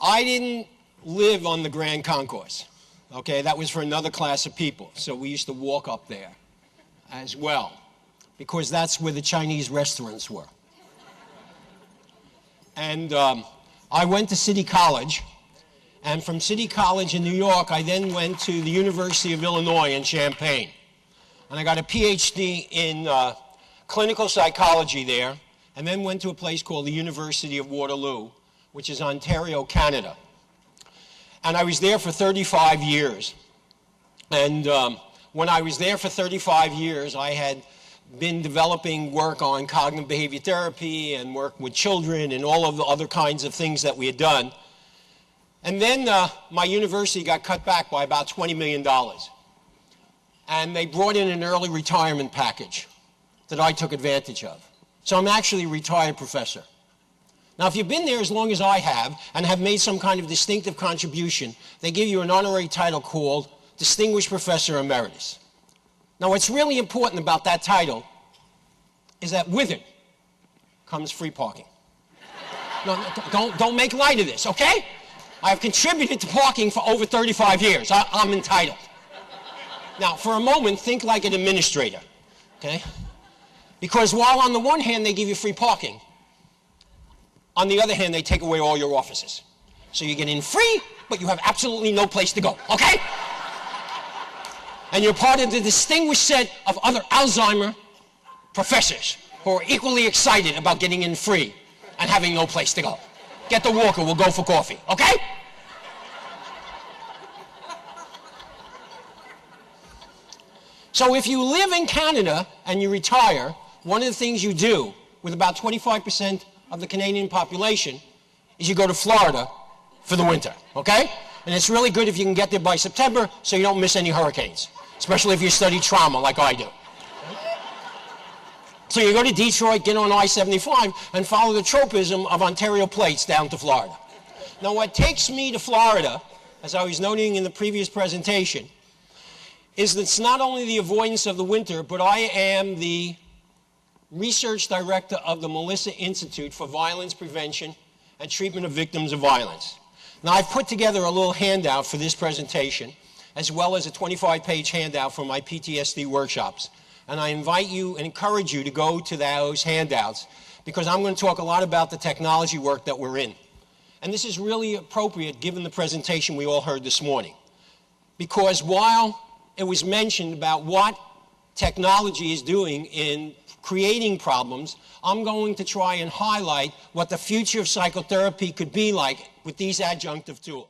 I didn't live on the Grand Concourse. Okay, that was for another class of people. So we used to walk up there as well, because that's where the Chinese restaurants were. And I went to City College, and from City College in New York, I then went to the University of Illinois in Champaign. And I got a PhD in clinical psychology there, and then went to a place called the University of Waterloo, which is Ontario, Canada. And I was there for 35 years. And when I was there for 35 years, I had been developing work on cognitive behavior therapy and work with children and all of the other kinds of things that we had done. And then my university got cut back by about $20 million. And they brought in an early retirement package that I took advantage of. So I'm actually a retired professor. Now, if you've been there as long as I have and have made some kind of distinctive contribution, they give you an honorary title called Distinguished Professor Emeritus. Now, what's really important about that title is that with it comes free parking. No, don't make light of this, okay? I have contributed to parking for over 35 years. I'm entitled. Now, for a moment, think like an administrator, okay? Because while on the one hand they give you free parking, on the other hand, they take away all your offices. So you get in free, but you have absolutely no place to go, okay? And you're part of the distinguished set of other Alzheimer professors who are equally excited about getting in free and having no place to go. Get the walker, we'll go for coffee, okay? So if you live in Canada and you retire, one of the things you do with about 25% of the Canadian population is you go to Florida for the winter, okay? And it's really good if you can get there by September so you don't miss any hurricanes, especially if you study trauma like I do. So you go to Detroit, get on I-75, and follow the tropism of Ontario plates down to Florida. Now, what takes me to Florida, as I was noting in the previous presentation, is that it's not only the avoidance of the winter, but I am the research director of the Melissa Institute for Violence Prevention and Treatment of Victims of Violence. Now, I've put together a little handout for this presentation, as well as a 25-page handout for my PTSD workshops. And I invite you and encourage you to go to those handouts, because I'm going to talk a lot about the technology work that we're in. And this is really appropriate given the presentation we all heard this morning. Because while it was mentioned about what technology is doing in creating problems, I'm going to try and highlight what the future of psychotherapy could be like with these adjunctive tools.